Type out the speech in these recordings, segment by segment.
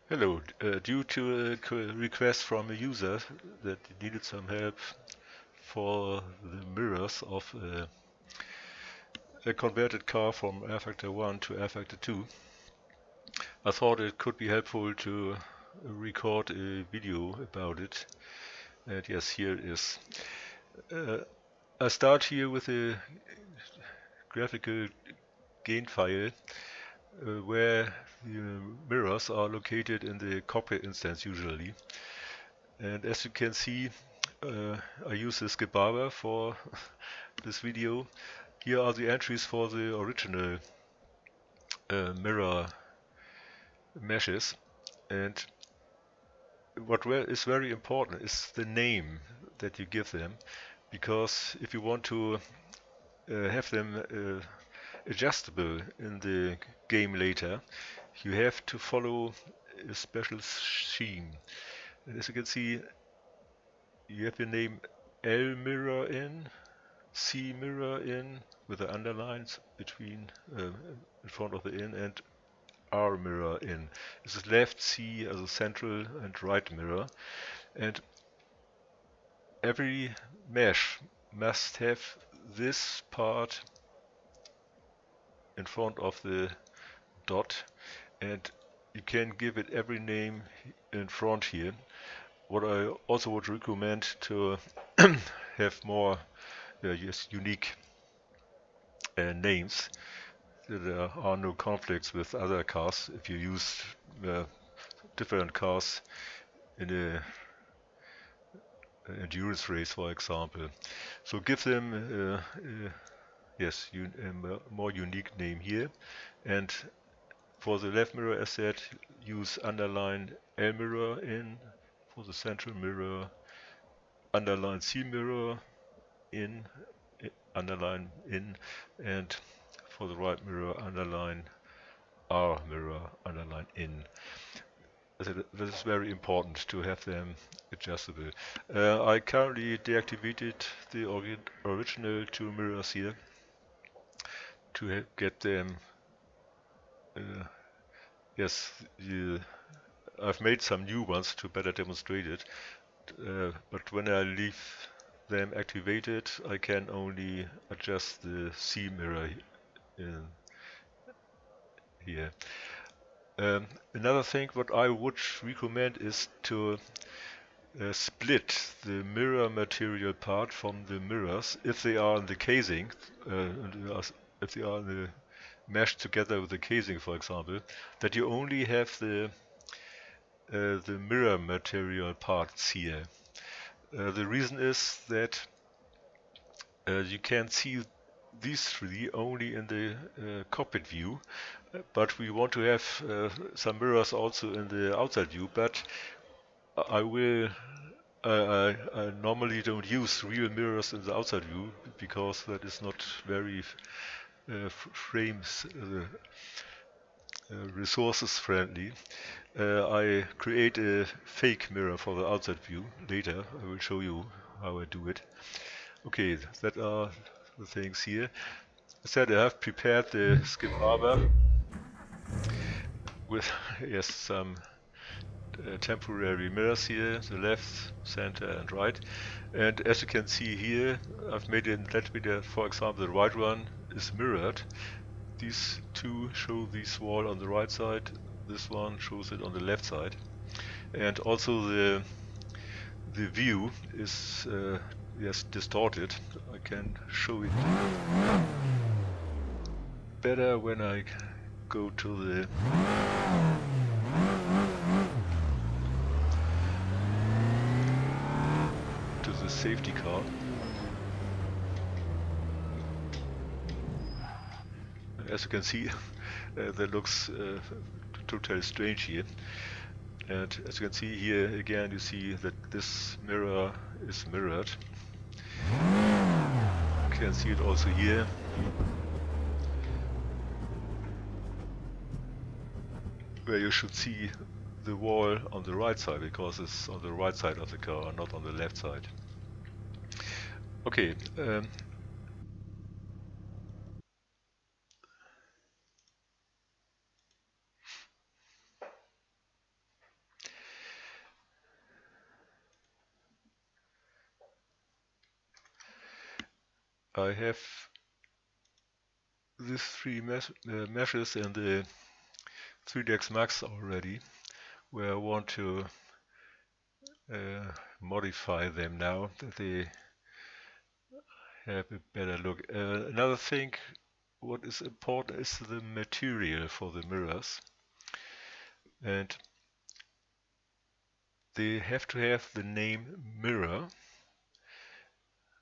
Hello. Due to a request from a user that needed some help for the mirrors of a converted car from rFactor1 to rFactor2, I thought it could be helpful to record a video about it. And yes, here it is. Uh, I start here with a graphical gain file where the mirrors are located in the cockpit instance usually. And as you can see, I use this Gebaba for this video. Here are the entries for the original mirror meshes, and what is very important is the name that you give them, because if you want to have them adjustable in the game later, you have to follow a special scheme. And as you can see, you have the name L mirror in, C mirror in with the underlines between in front of the in, and R mirror in. This is left C as a central and right mirror, and every mesh must have this part in front of the dot, and you can give it every name in front here. What I also would recommend to have more yes, unique names. There are no conflicts with other cars if you use different cars in a endurance race, for example. So give them yes, a more unique name here. And for the left mirror, as said, use underline L mirror in. For the central mirror, underline C mirror in, underline in, and for the right mirror, underline R mirror, underline in. This is very important to have them adjustable. I currently deactivated the original two mirrors here to get them. Yes, I've made some new ones to better demonstrate it, but when I leave them activated, I can only adjust the C mirror in here. Another thing what I would recommend is to split the mirror material part from the mirrors if they are in the casing, if they are in the mesh together with the casing, for example, that you only have the mirror material parts here. The reason is that you can see these three only in the cockpit view, but we want to have some mirrors also in the outside view. But I will. I normally don't use real mirrors in the outside view because that is not very frames resources friendly. I create a fake mirror for the outside view later. I will show you how I do it. Okay, that are the things here. I said I have prepared the skip harbor with yes some temporary mirrors here, the left, center and right. And as you can see here, I've made it that way that, for example, the right one is mirrored. These two show this wall on the right side, this one shows it on the left side. And also the view is yes, distorted. I can show it better when I go to the safety car. As you can see, that looks totally strange here. And as you can see here again, you see that this mirror is mirrored. You can see it also here. Where you should see the wall on the right side, because it's on the right side of the car, not on the left side. Okay. I have these three meshes in the 3ds Max already, where I want to modify them now that they have a better look. Another thing, what is important is the material for the mirrors, and they have to have the name mirror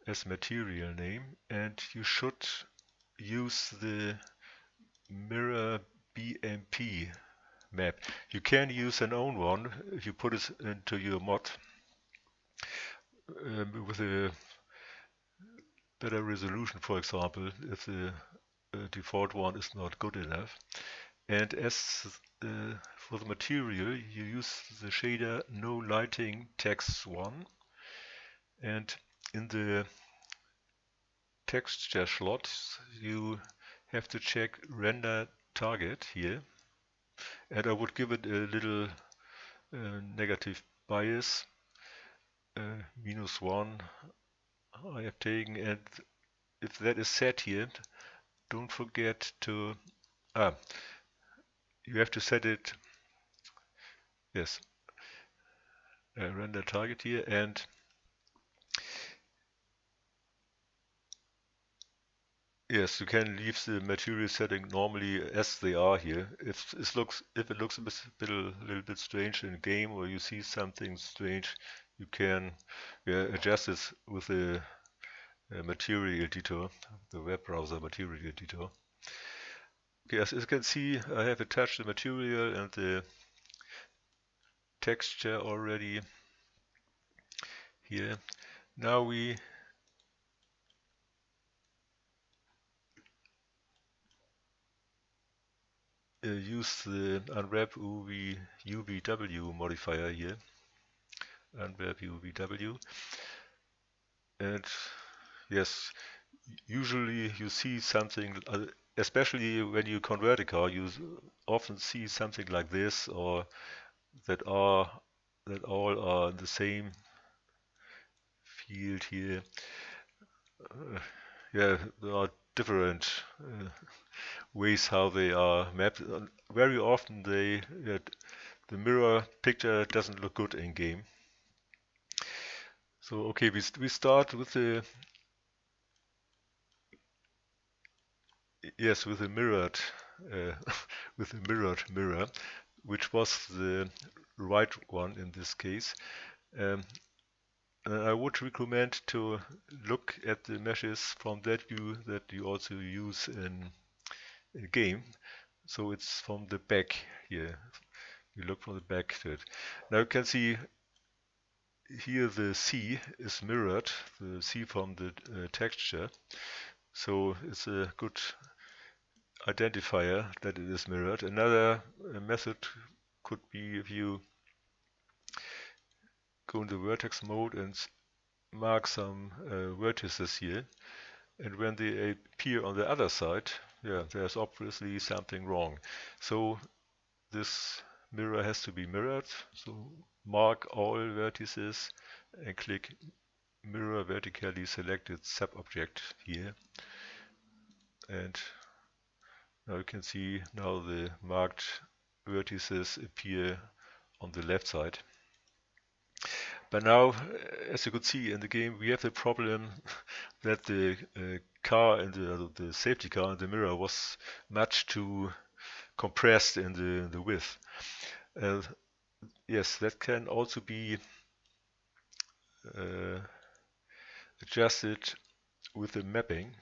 as material name, and you should use the mirror BMP map. You can use an own one if you put it into your mod with a better resolution, for example, if the default one is not good enough. And as for the material, you use the shader no lighting text 1, and in the texture slots you have to check render target here, and I would give it a little negative bias, -1 I have taken, and if that is set here, don't forget to you have to set it, yes, render target here, and yes, you can leave the material setting normally as they are here. If it looks a little bit strange in game, or you see something strange, you can adjust it with the material editor, the web browser material editor. Okay, as you can see, I have attached the material and the texture already here. Now we use the unwrap UVW modifier here, unwrap UVW, and yes, usually you see something, especially when you convert a car, you often see something like this, or that all are in the same field here. Yeah, there are different ways how they are mapped. Very often the mirror picture doesn't look good in game. So okay, we start with the with the mirrored with the mirrored mirror, which was the right one in this case. I would recommend to look at the meshes from that view that you also use in a game. So it's from the back here. You look from the back to it. Now you can see here the C is mirrored, the C from the texture. So it's a good identifier that it is mirrored. Another method could be if you go into vertex mode and mark some vertices here, and when they appear on the other side, there's obviously something wrong. So this mirror has to be mirrored. So mark all vertices and click mirror vertically selected sub-object here, and now you can see now the marked vertices appear on the left side. But now, as you could see in the game, we have the problem that the car and the safety car in the mirror was much too compressed in the width. Yes, that can also be adjusted with the mapping,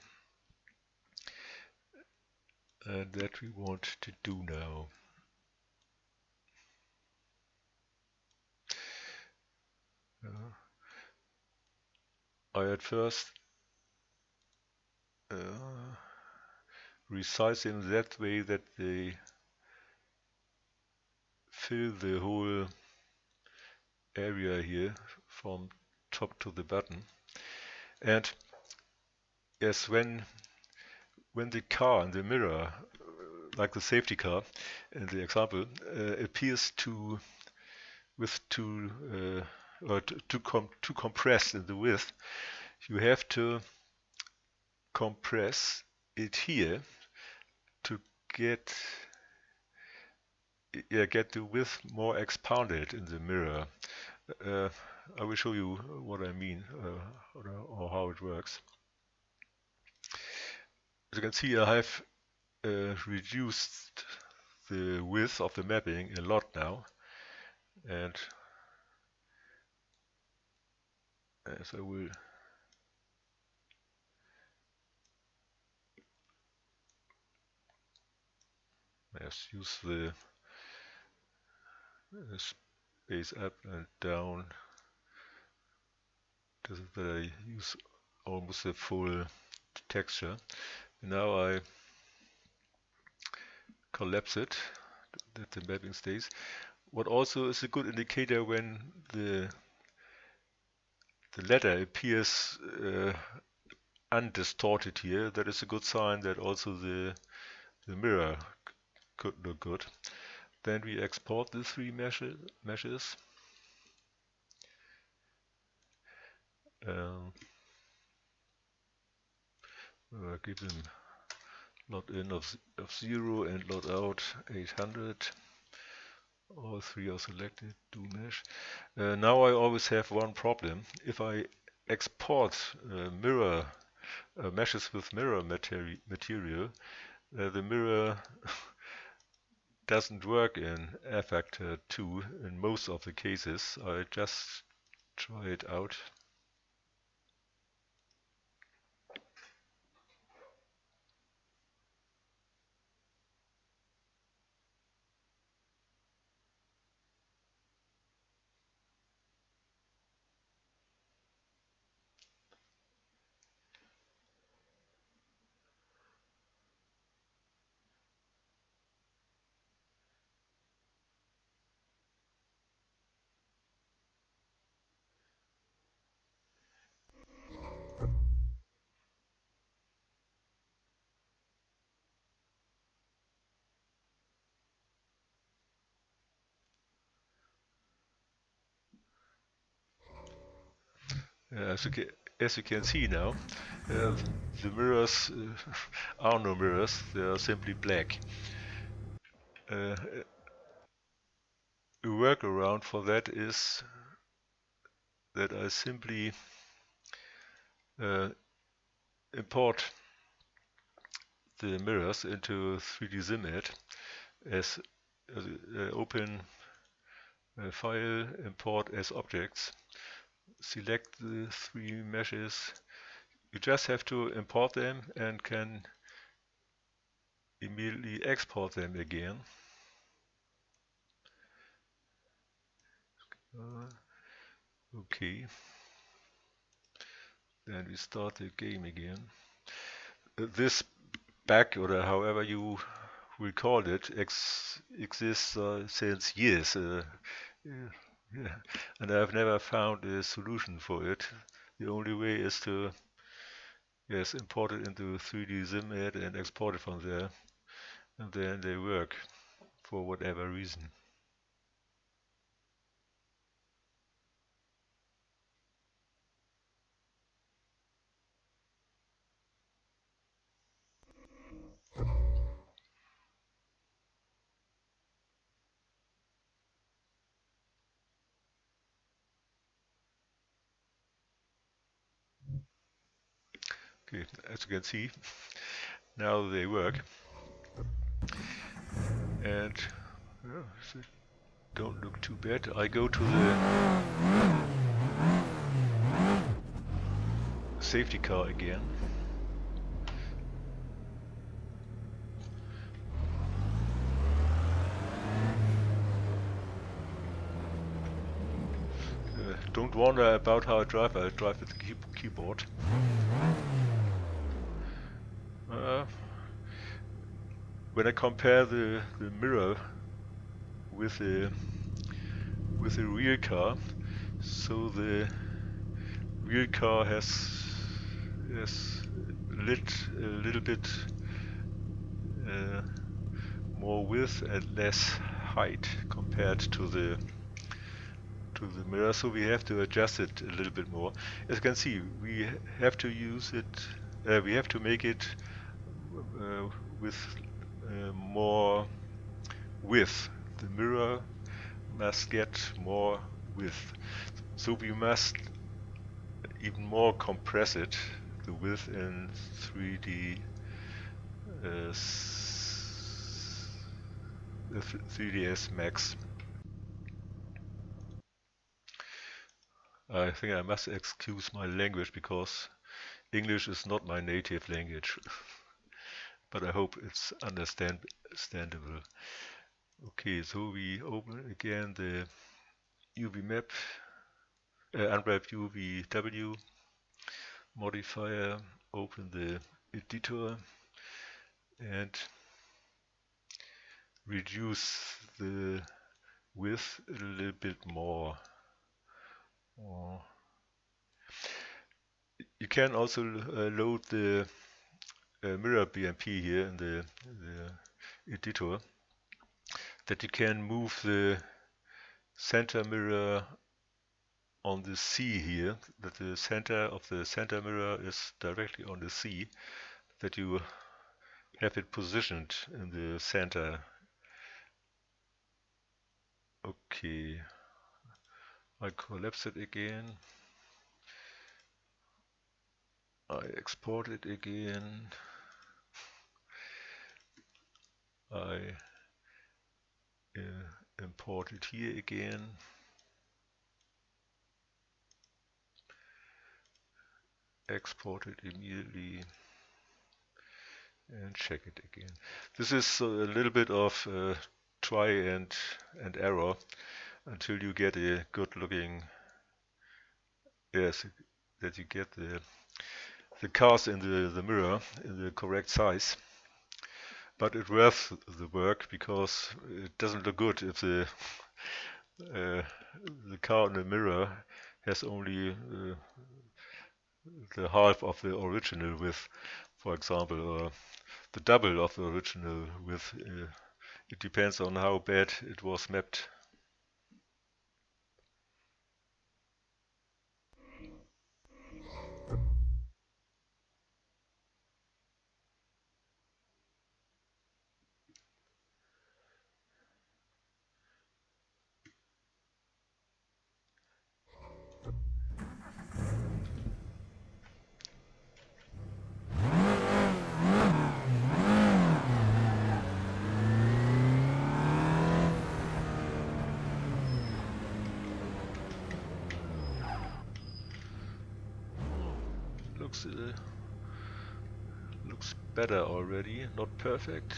and that we want to do now. I at first resize in that way that they fill the whole area here from top to the bottom. And yes, when the car in the mirror, like the safety car in the example, appears too compressed in the width, you have to compress it here to get the width more expanded in the mirror. I will show you what I mean or how it works. As you can see, I have reduced the width of the mapping a lot now, and as I will use the space up and down so that I use almost the full texture. Now I collapse it, that the mapping stays. What also is a good indicator when the letter appears undistorted here, that is a good sign that also the mirror could look good. Then we export the three meshes. Give them load in of 0 and load out 800. All three are selected, do mesh. Now I always have one problem. If I export meshes with mirror material, the mirror doesn't work in rFactor2 in most of the cases. I just try it out. As you can see now, the mirrors are no mirrors, they are simply black. A workaround for that is that I simply import the mirrors into 3D ZimEd as open file, import as objects. Select the three meshes. You just have to import them and can immediately export them again. Okay. Then we start the game again. This bug, or however you will call it, exists since years. Yeah. And I've never found a solution for it. The only way is to import it into 3D ZimEd and export it from there, and then they work for whatever reason. Okay, as you can see, now they work, and they don't look too bad. I go to the safety car again. Don't wonder about how I drive with the keyboard. When I compare the mirror with the real car, so the real car has lit a little bit more width and less height compared to the mirror, so we have to adjust it a little bit more. As you can see, we have to use it we have to make it with more width. The mirror must get more width. So we must even more compress it, the width in 3D, 3ds Max. I think I must excuse my language because English is not my native language, but I hope it's understandable. Okay, so we open again the UV map, unwrap UVW modifier, open the editor and reduce the width a little bit more. You can also load the mirror BMP here in the editor, that you can move the center mirror on the C here, that the center of the center mirror is directly on the C, that you have it positioned in the center. Okay, I collapse it again. I export it again. I import it here again. Export it immediately and check it again. This is a little bit of try and error until you get a good looking, yes, that you get the cast in the mirror in the correct size. But it's worth the work because it doesn't look good if the car in the mirror has only the half of the original width, for example, or the double of the original width. It depends on how bad it was mapped. Looks better already. Not perfect,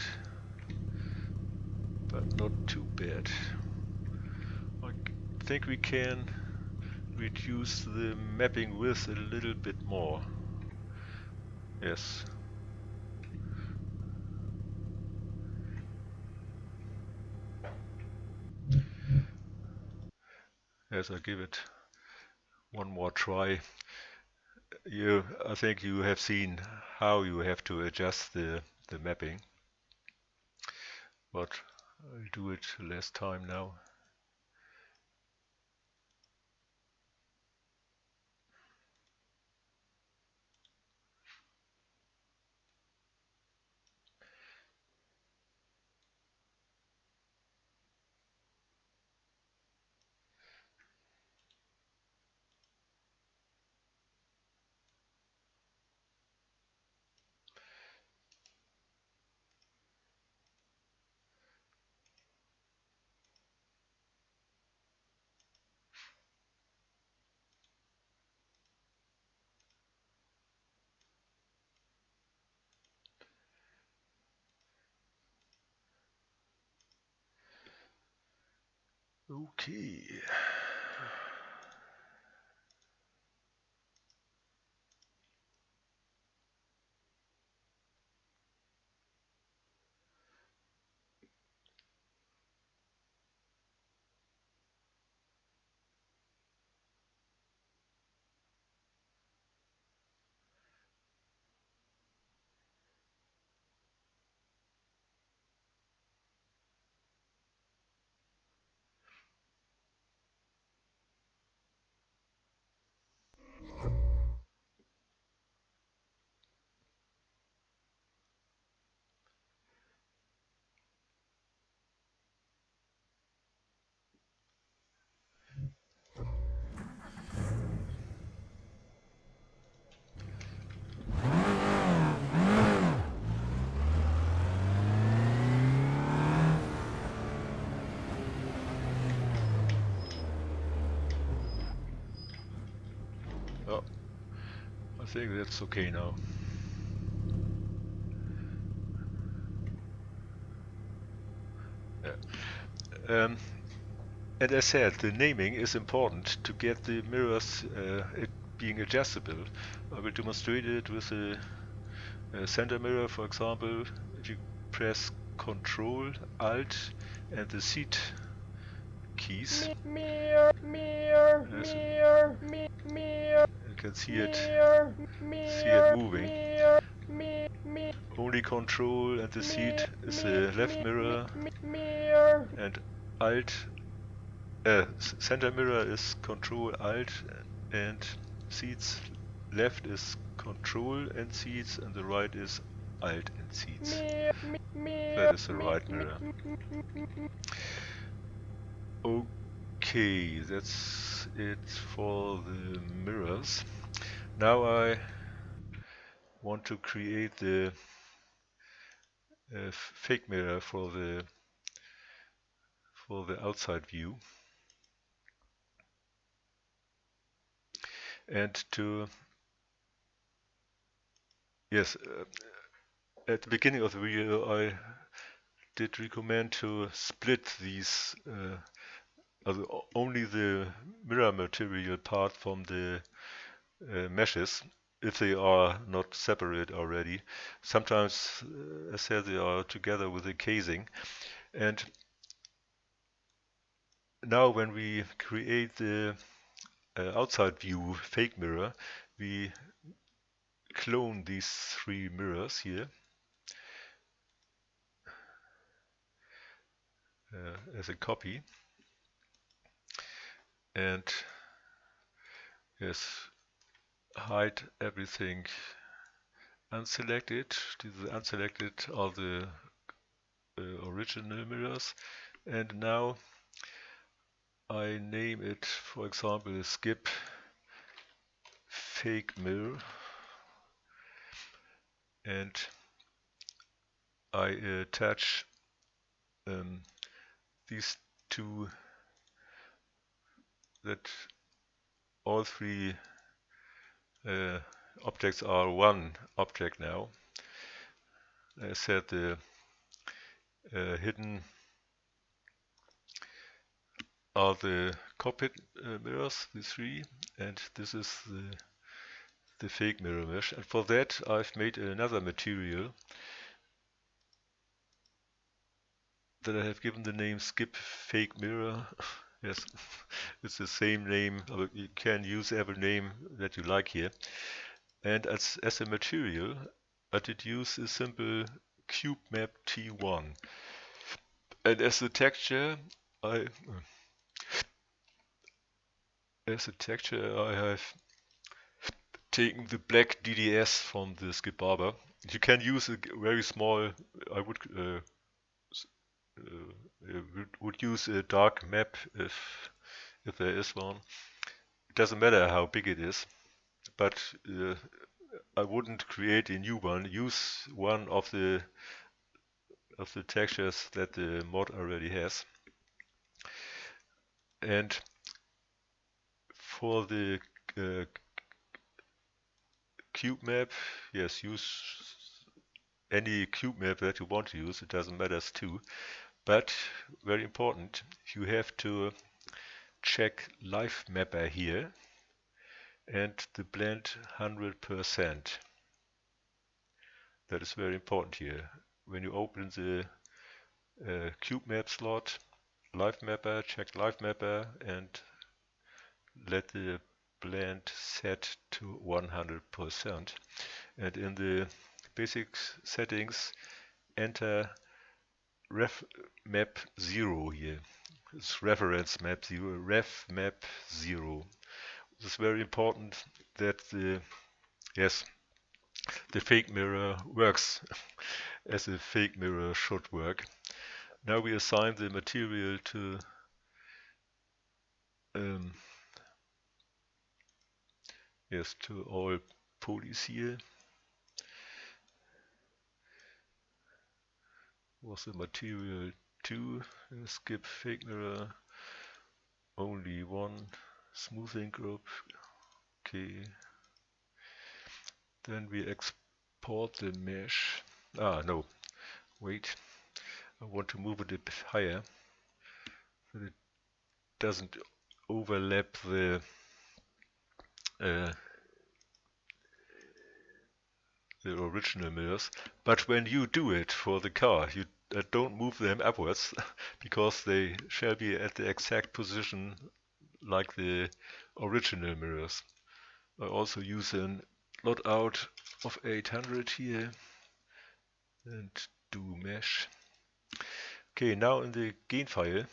but not too bad. I think we can reduce the mapping width a little bit more. Yes. Yes, I give it one more try. I think you have seen how you have to adjust the mapping, but I'll do it less time now. Okay. think that's okay now. Yeah. And as said, the naming is important to get the mirrors it being adjustable. I will demonstrate it with a center mirror, for example. If you press Control, Alt, and the seat keys, Mirror, mirror, mirror, mirror, you can see it mirror, moving. mirror, Only Control and the seat is the left mirror, mirror, and Alt, center mirror is Control, Alt, and seats. Left is Control and seats, and the right is Alt and seats. That is the right mirror. Okay, that's it for the mirrors. Now I want to create the fake mirror for the outside view, and to yes, at the beginning of the video I did recommend to split these only the mirror material part from the meshes if they are not separate already. Sometimes, as I said, they are together with the casing. And now when we create the outside view fake mirror, we clone these three mirrors here as a copy. And yes, hide everything unselected. To the unselected are the original mirrors. And now I name it, for example, skip fake mirror, and I attach these two, that all three objects are one object now. I said the hidden are the cockpit mirrors, the three, and this is the fake mirror mesh. And for that I've made another material that I have given the name skip fake mirror. Yes, it's the same name. You can use every name that you like here. And as a material, I did use a simple cube map T1. And as a texture, I have taken the black DDS from the skip barber. You can use a very small. I would use a dark map if there is one. It doesn't matter how big it is, but I wouldn't create a new one. Use one of the textures that the mod already has. And for the cube map, yes, use any cube map that you want to use. It doesn't matter too. But very important, you have to check live mapper here and the blend 100%. That is very important here. When you open the cube map slot, live mapper, check live mapper, and let the blend set to 100%. And in the basic settings, enter ref map 0 here. It's reference map 0, ref map 0. It's very important that the fake mirror works as a fake mirror should work. Now we assign the material to to all polys here. Was the material 2, skip fake mirror, only one smoothing group. Okay. Then we export the mesh. No, wait. I want to move it a bit higher so it doesn't overlap uh, the original mirrors. But when you do it for the car, you don't move them upwards because they shall be at the exact position like the original mirrors. I also use a lot out of 800 here and do mesh. Okay, now in the gain file,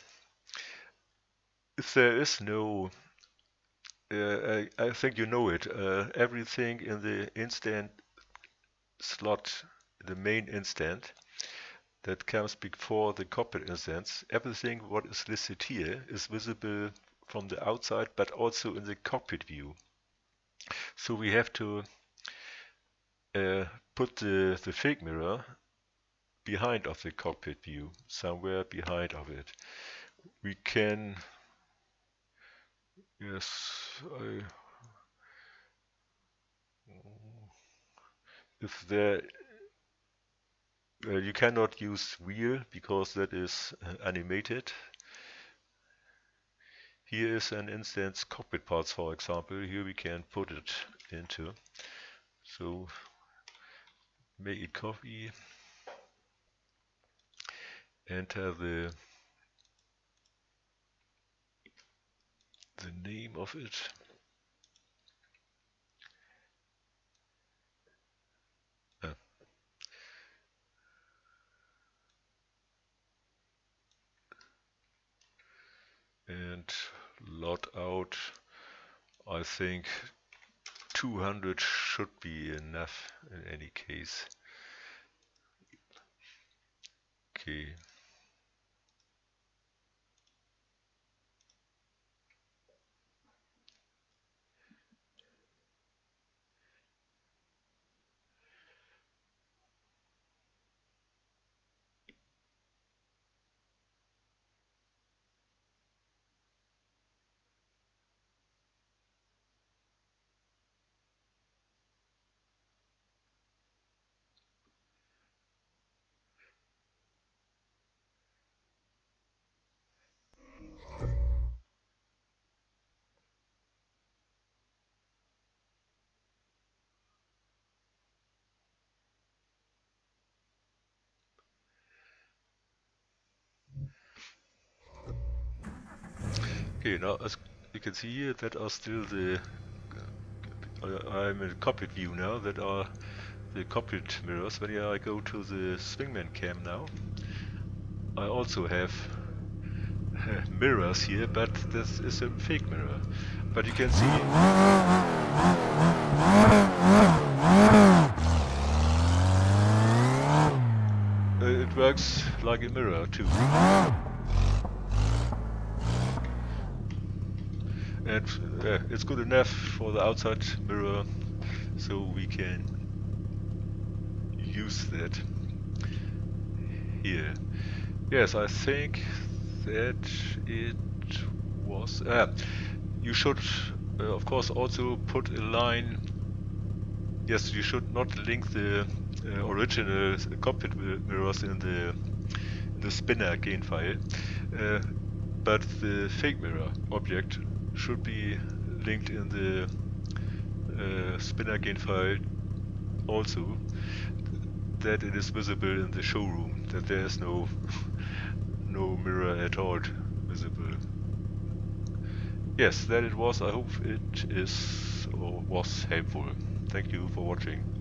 if there is no, I think you know it, everything in the instant slot, the main instant that comes before the cockpit instance, everything what is listed here is visible from the outside but also in the cockpit view. So we have to put the fake mirror behind of the cockpit view, somewhere behind of it. We can, yes, if there, you cannot use wheel because that is animated. Here is an instance cockpit parts, for example. Here we can put it into. So make it copy, enter the name of it. And lot out, I think 200 should be enough in any case. Okay. Okay, now as you can see here, that are still the, I'm in cockpit view now, that are the cockpit mirrors. When I go to the swingman cam now, I also have mirrors here, but this is a fake mirror. But you can see it works like a mirror too. And it's good enough for the outside mirror, so we can use that here. Yes, I think that it was... you should of course also put a line. Yes, you should not link the original cockpit mirrors in the spinner gain file, but the fake mirror object should be linked in the spinner gain file also, that it is visible in the showroom, that there is no mirror at all visible. Yes, that it was. I hope it is or was helpful. Thank you for watching.